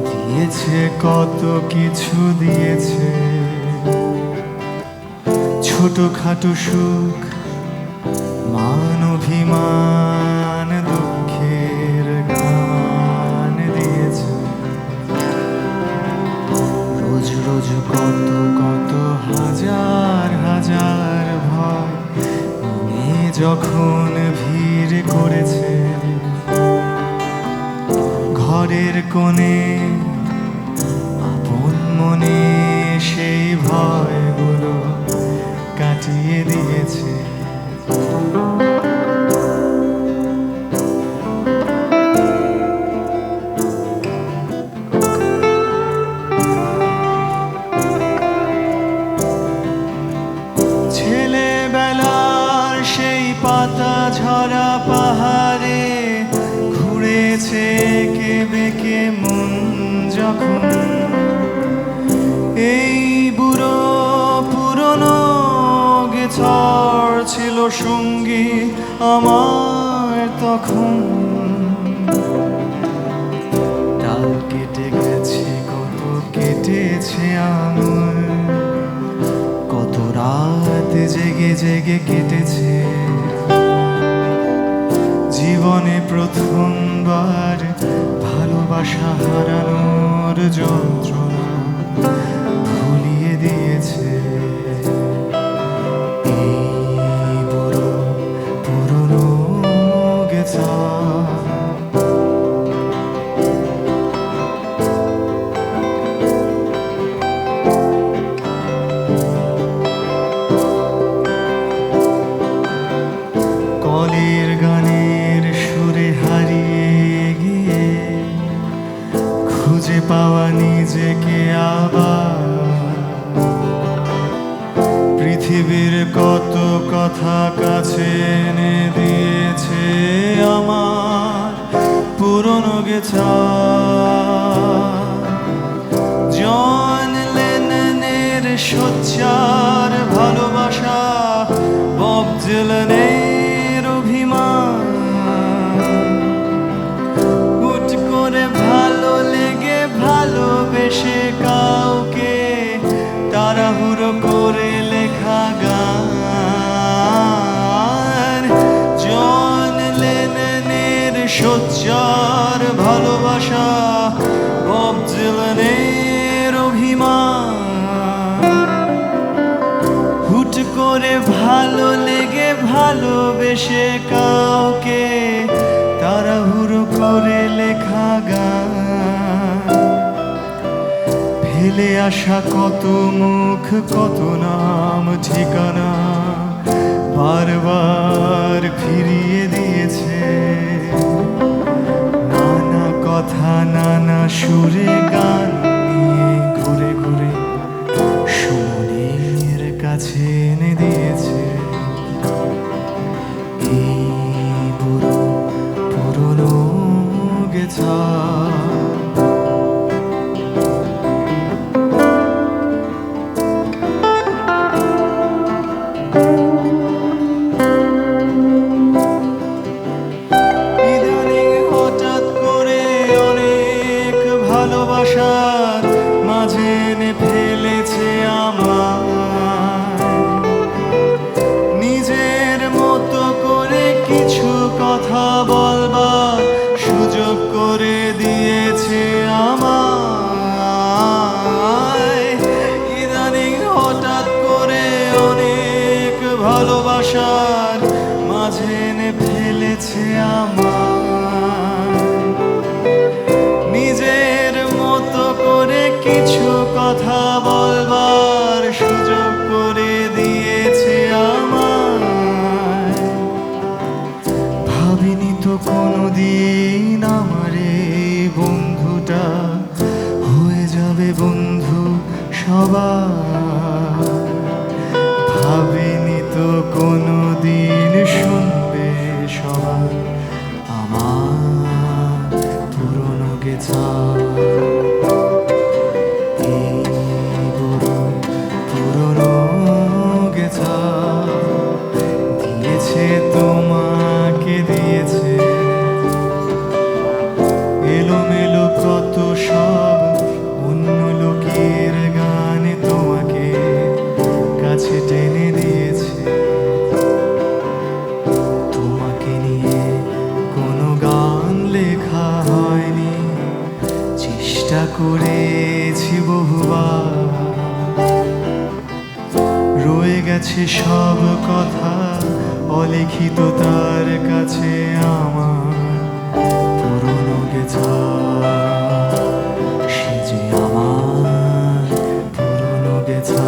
দিয়েছে কত কিছু দিয়েছে, ছোটখাটো সুখ, মান অভিমান, দুঃখের গান দিয়েছে। রোজ রোজ কত কত হাজার হাজার ভয় মনে যখন ভিড় করেছে, ঘরের কোণে আপন মনে সেই ভয়গুলো কাটিয়ে দিয়েছে। ছেলেবেলার সেই পাতা ঝরা পাহাড়ে ঘুরেছে কে বেঁকে মন যখন, এই বুড়ো পুরনো গেছর ছিল সঙ্গী আমার তখন। ডাল কেটে গেছে কত কেটেছে আমার, কত রাত জেগে জেগে কেটেছে। জীবনে প্রথমবার ভালোবাসা হারানোর যন্ত্রণা ভুলিয়ে দিয়েছে। এই বুড়ো পুরনো গেছর কলের গানের সুরে হারিয়ে গিয়ে খুঁজে পাওয়া নিজেকে আবার। পৃথিবীর কত কথা কাছে এনে দিয়েছে আমার পুরনো গেছর। জন লেননের সোচ্চার ভালোবাসা, বব ডিলানের অভিমান, হুট করে ভালো লেগে ভালোবেসে কাউকে তাড়াহুড়ো করে লেখা গান। জন লেননের সোচ্চার ভালোবাসা, বব ডিলানের অভিমান, হুট করে ভালো লেগে ভালোবেসে কাউকে তাড়াহুড়ো করে লেখা গান। ফেলে আসা কত মুখ, কত নাম ঠিকানা বারবার ফিরিয়ে দিয়েছে। নানা কথা নানা সুরে গান নিয়ে ঘুরে ঘুরে সুমনের কাছে এনে দিয়েছে। এই বুড়ো পুরনো গেছর ইদানিং হঠাৎ করে অনেক ভালোবাসার মাঝে এনে ফেলেছে আমার। নিজের মতো করে কিছু কথা বলবার সুযোগ করে দিয়েছে আমায়। ইদানিং হঠাৎ করে অনেক ভালোবাসার মাঝে এনে ফেলেছে আমার। নিজের মতো করে কিছু কথা বলবার সুযোগ করে দিয়েছে আমায়। ভাবিনি তো কোনোদিন আমার এই বন্ধুটা হয়ে যাবে বন্ধু সবার। ভাবিনি তো কোনোদিন শুনবে সবার আমার পুরনো গেছর। এই বুড়ো পুরনো গেছর দিয়েছে তোমাকে দিয়েছে, এলোমেলো চেষ্টা করেছি বহুবার, রয়ে গেছে সব কথা অলিখিত তার কাছে আমার পুরনো গেছা, সে যে আমার পুরনো গেছা।